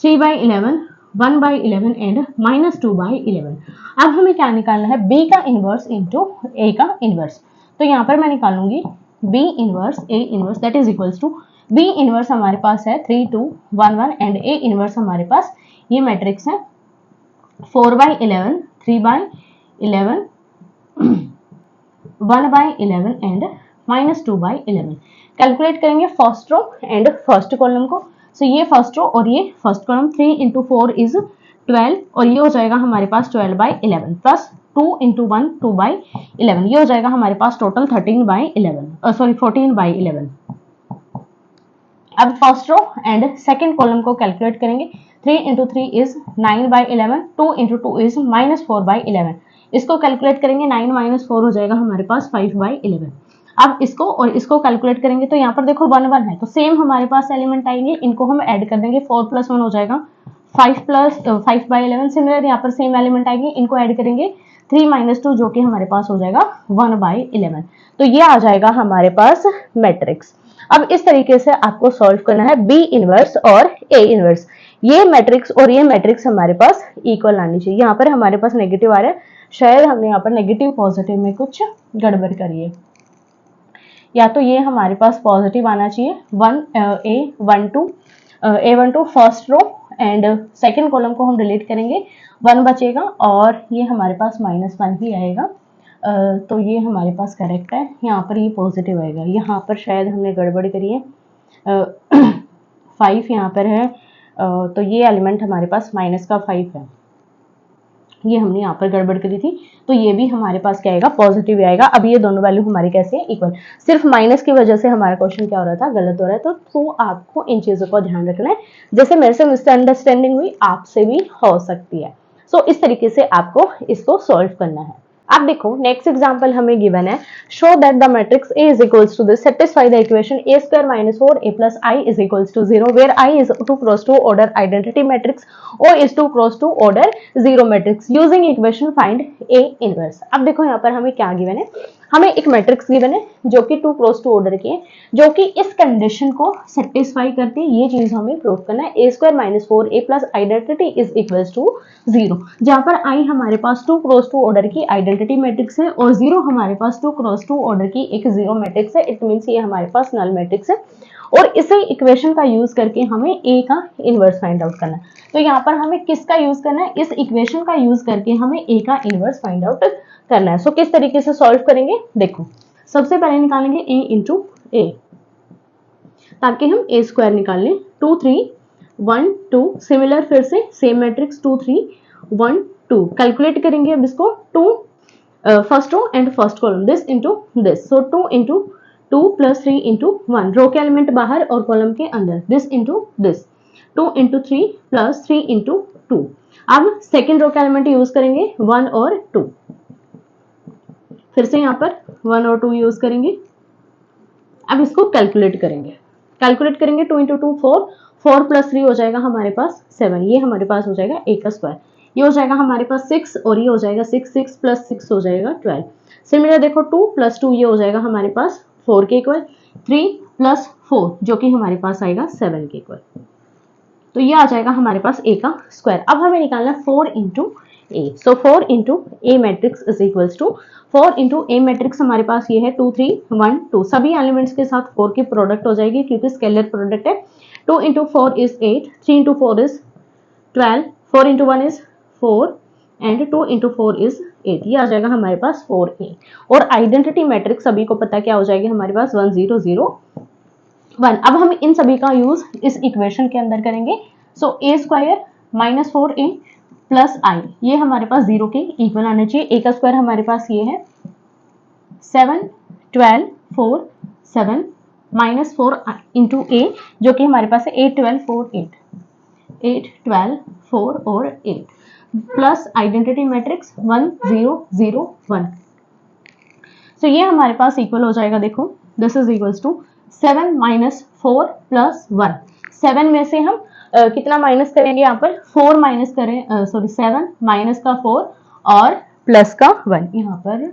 3/11, 1/11 एंड -2/11। अब हमें क्या निकालना है, b का इनवर्स इंटू a का इनवर्स। तो यहाँ पर मैं निकालूंगी b inverse a inverse that is equals to b inverse हमारे पास है 3 2 1 1 एंड a इनवर्स हमारे पास ये मैट्रिक्स है 4/11, 3/11, 1/11 एंड -2/11। कैलकुलेट करेंगे first row and first column को। सो ये फर्स्ट रो और ये फर्स्ट कॉलम, 3 इंटू 4 इज 12 और ये हो जाएगा हमारे पास 12/11 प्लस 2 इंटू 1 2/11, ये हो जाएगा हमारे पास टोटल 14/11। अब first row and second column को कैलकुलेट करेंगे। 3 इंटू 3 इज 9/11, 2 इंटू 2 इज -4/11, इसको कैलकुलेट करेंगे 9 - 4 हो जाएगा हमारे पास 5/11। अब इसको और इसको कैलकुलेट करेंगे तो यहाँ पर देखो 1 1 है, तो सेम हमारे पास एलिमेंट आएंगे, इनको हम ऐड कर देंगे, 4 + 1 हो जाएगा 5/11। सिमिलर यहाँ पर सेम एलिमेंट आएंगे, इनको ऐड करेंगे 3 - 2 जो कि हमारे पास हो जाएगा 1/11। तो ये आ जाएगा हमारे पास मैट्रिक्स। अब इस तरीके से आपको सॉल्व करना है बी इनवर्स और ए इनवर्स। ये मैट्रिक्स और ये मैट्रिक्स हमारे पास इक्वल आनी चाहिए। यहाँ पर हमारे पास नेगेटिव आ रहा है, शायद हमने यहाँ पर नेगेटिव पॉजिटिव में कुछ गड़बड़ करी है, या तो ये हमारे पास पॉजिटिव आना चाहिए। A12 first row and second column को हम डिलीट करेंगे, 1 बचेगा और ये हमारे पास -1 ही आएगा। तो ये हमारे पास करेक्ट है, यहाँ पर ये पॉजिटिव आएगा, यहाँ पर शायद हमने गड़बड़ करी है। 5 यहाँ पर है, तो ये एलिमेंट हमारे पास -5 है, ये हमने यहाँ पर गड़बड़ करी थी, तो ये भी हमारे पास क्या आएगा, पॉजिटिव आएगा। अब ये दोनों वैल्यू हमारी कैसे इक्वल, सिर्फ माइनस की वजह से हमारा क्वेश्चन क्या हो रहा था, गलत हो रहा है। तो आपको इन चीजों को ध्यान रखना है, जैसे मेरे से मिसअंडरस्टैंडिंग हुई आपसे भी हो सकती है। सो इस तरीके से आपको इसको सॉल्व करना है। अब देखो नेक्स्ट एग्जांपल हमें गिवन है, show that the matrix A is equals to this, satisfy the equation A square minus 4A plus I is equals to 0 where I is 2 cross 2 order identity matrix, O is 2 cross 2 order 0 matrix, using equation find A inverse। अब देखो यहाँ पर हमें क्या given है, हमें एक matrix given है जो कि 2 क्रॉस 2 ऑर्डर की है, जो कि इस कंडीशन को सेटिस्फाई करती है, ये चीज हमें प्रूव करना है। A square minus 4A plus identity is equals to 0, जहां पर आई हमारे पास 2 क्रॉस 2 ऑर्डर की आइडेंटिटी मैट्रिक्स है और 0 हमारे पास 2 क्रॉस 2 ऑर्डर की एक 0 मैट्रिक्स है। इट मींस ये हमारे पास नल मैट्रिक्स है और इसे इक्वेशन का यूज करके हमें ए का इनवर्स फाइंड आउट करना है। तो यहाँ पर हमें किसका यूज करना है, इस इक्वेशन का यूज करके हमें ए का इनवर्स फाइंड आउट करना है। सो किस तरीके से सॉल्व करेंगे, देखो सबसे पहले निकालेंगे a इंटू ए, ताकि हम ए स्क्वायर निकाल लें। 2 3 1 2, सिमिलर फिर से सेम मैट्रिक्स 2 3 1 2, कैलकुलेट करेंगे अब इसको। 2 first row and first column, this into this, so 2 into 2 plus 3 into 1, row के एलिमेंट बाहर और कॉलम के अंदर, this into this, 2 into 3 plus 3 into 2। अब सेकेंड रो के एलिमेंट यूज करेंगे 1 और 2, फिर से यहाँ पर 1 और 2 यूज करेंगे। अब इसको कैलकुलेट करेंगे, 2 इंटू 2 4, 4 प्लस 3 हो जाएगा हमारे पास 7, ये हमारे पास हो जाएगा ए का स्क्वायर, ये हो जाएगा हमारे पास 6 और ये हो जाएगा 6, 6 प्लस 6 हो जाएगा 12। सिमिलर देखो 2 प्लस 2 ये हो जाएगा हमारे पास 4 के इक्वल, 3 प्लस 4 जो कि हमारे पास आएगा 7 के इक्वल, तो ये आ जाएगा हमारे पास ए का स्क्वायर। अब हमें निकालना है 4 into A, so 4 into A matrix is equals to 4 into A matrix हमारे पास ये है 2 3 1 2, सभी एलिमेंट्स के साथ 4 की प्रोडक्ट हो जाएगी क्योंकि स्केलर प्रोडक्ट है। 2 into 4 is 8, 3 into 4 is 12, 4 into 1 is 4 and 2 into 4 is 8, ये आ जाएगा हमारे पास 4a। और आइडेंटिटी मैट्रिक्स सभी को पता क्या हो जाएगी हमारे पास 1 0 0 1। अब हम इन सभी का यूज इस इक्वेशन के अंदर करेंगे। सो ए स्क्वायर माइनस 4a प्लस आई, ये हमारे पास 0 के इक्वल आना चाहिए। ए का स्क्वायर हमारे पास ये है 7 12 4 7 माइनस 4 इंटू ए जो कि हमारे पास है 8 12 4 8, 8 12 4 और 8 प्लस आइडेंटिटी मैट्रिक्स 1 0 0 1। सो ये हमारे पास इक्वल हो जाएगा, देखो this is equals to 7 minus 4 plus 1। 7 में से हम कितना माइनस करेंगे, यहाँ पर 4 माइनस करें, सॉरी 7 माइनस का 4 और प्लस का 1, यहाँ पर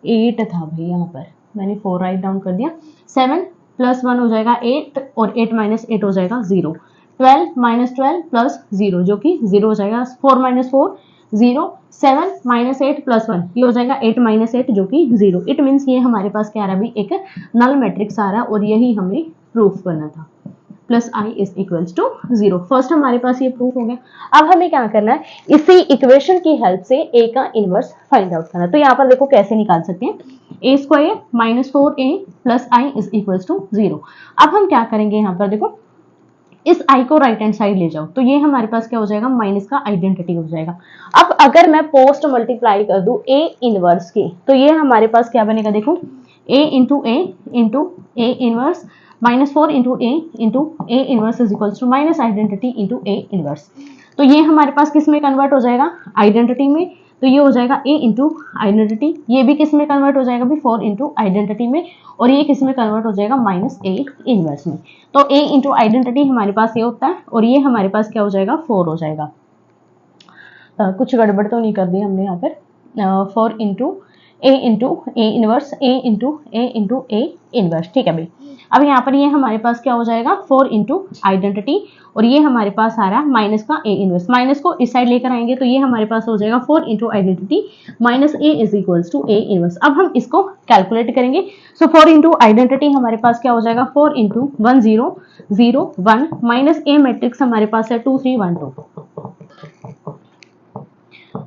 8 था भाई, यहाँ पर मैंने 4 राइट डाउन कर दिया। 7 प्लस 1 हो जाएगा 8 और 8 माइनस 8 हो जाएगा 0, 12 माइनस 12 प्लस 0 जो कि 0 हो जाएगा, 4 माइनस 4 0, 7 माइनस 8 प्लस 1 ये हो जाएगा 8 माइनस 8 जो कि 0। इट मीन्स ये हमारे पास क्या आ रहा है, भी एक नल मैट्रिक्स आ रहा है और यही हमें प्रूफ करना था, plus I is equals to 0। First हमारे पास ये प्रूफ हो गया। अब हमें क्या करना है, इसी इक्वेशन की हेल्प से ए का इनवर्स फाइंड आउट करना है। तो यहाँ पर देखो कैसे निकाल सकते हैं, a square minus 4a plus I is equals to 0। अब हम क्या करेंगे, यहाँ पर देखो इस आई को राइट हैंड साइड ले जाओ तो ये हमारे पास क्या हो जाएगा, माइनस का आइडेंटिटी हो जाएगा। अब अगर मैं पोस्ट मल्टीप्लाई कर दूं ए इनवर्स की तो ये हमारे पास क्या बनेगा, देखो a into A inverse minus 4 into A inverse is equals to minus identity into A inverse. तो ये हमारे पास किस में कन्वर्ट हो जाएगा, आइडेंटिटी में, तो ये हो जाएगा a इंटू आइडेंटिटी, ये भी किस में कन्वर्ट हो जाएगा भी 4 इंटू आइडेंटिटी में, और ये किस में कन्वर्ट हो जाएगा माइनस a इनवर्स में। तो a इंटू आइडेंटिटी हमारे पास ये होता है और ये हमारे पास क्या हो जाएगा 4 हो जाएगा। कुछ गड़बड़ तो नहीं कर दी हमने यहाँ पर, 4 into A inverse, A into A inverse, ठीक है भाई। अब यहाँ पर ये हमारे पास क्या हो जाएगा 4 इंटू आइडेंटिटी और ये हमारे पास आ रहा है माइनस का ए इनवर्स, माइनस को इस साइड लेकर आएंगे तो ये हमारे पास हो जाएगा 4 into identity minus A is equals to A inverse. अब हम इसको कैलकुलेट करेंगे। सो 4 इंटू आइडेंटिटी हमारे पास क्या हो जाएगा 4 इंटू 1 0 0 1 माइनस ए मैट्रिक्स हमारे पास है 2 3 1 2,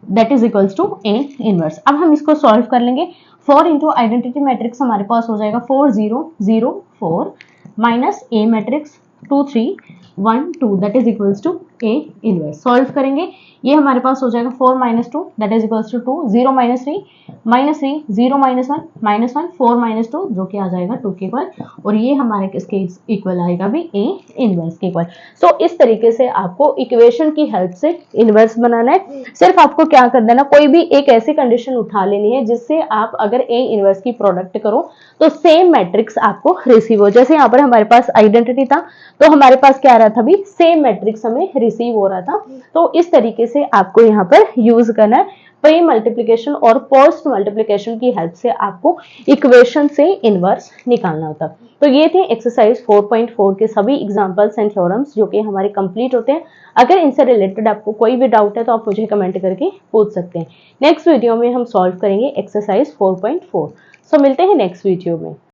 that is equals to A inverse. अब हम इसको सॉल्व कर लेंगे। 4 इंटू आइडेंटिटी मैट्रिक्स हमारे पास हो जाएगा 4 0 0 4 minus A matrix 2 3 1 2, that is equals to A inverse. Solve करेंगे, ये हमारे पास हो जाएगा 4 minus 2 that is equals to 2, 0 minus 3 minus 3, 0 minus 1 minus 1, 4 minus 2 जो कि आ जाएगा 2 के इक्वल, और ये हमारे किसके इक्वल आएगा भी ए इनवर्स के इक्वल। सो इस तरीके से आपको इक्वेशन की हेल्प से इनवर्स बनाना है। सिर्फ आपको क्या करना है ना, कोई भी एक ऐसी कंडीशन उठा लेनी है जिससे आप अगर ए इनवर्स की प्रोडक्ट करो तो सेम मैट्रिक्स आपको रिसीव हो। जैसे यहाँ पर हमारे पास आइडेंटिटी था तो हमारे पास क्या आ रहा था भी, सेम मैट्रिक्स हमें रिसीव हो रहा था। तो इस तरीके से आपको यहाँ पर यूज करना है। प्री मल्टीप्लिकेशन और पोस्ट मल्टीप्लिकेशन की हेल्प से आपको इक्वेशन से इनवर्स निकालना होता है। तो ये थे एक्सरसाइज 4.4 के सभी एग्जांपल्स एंड थ्योरम्स जो कि हमारे कंप्लीट होते हैं। अगर इनसे रिलेटेड आपको कोई भी डाउट है तो आप मुझे कमेंट करके पूछ सकते हैं। नेक्स्ट वीडियो में हम सॉल्व करेंगे एक्सरसाइज 4.4। सो मिलते हैं नेक्स्ट वीडियो में।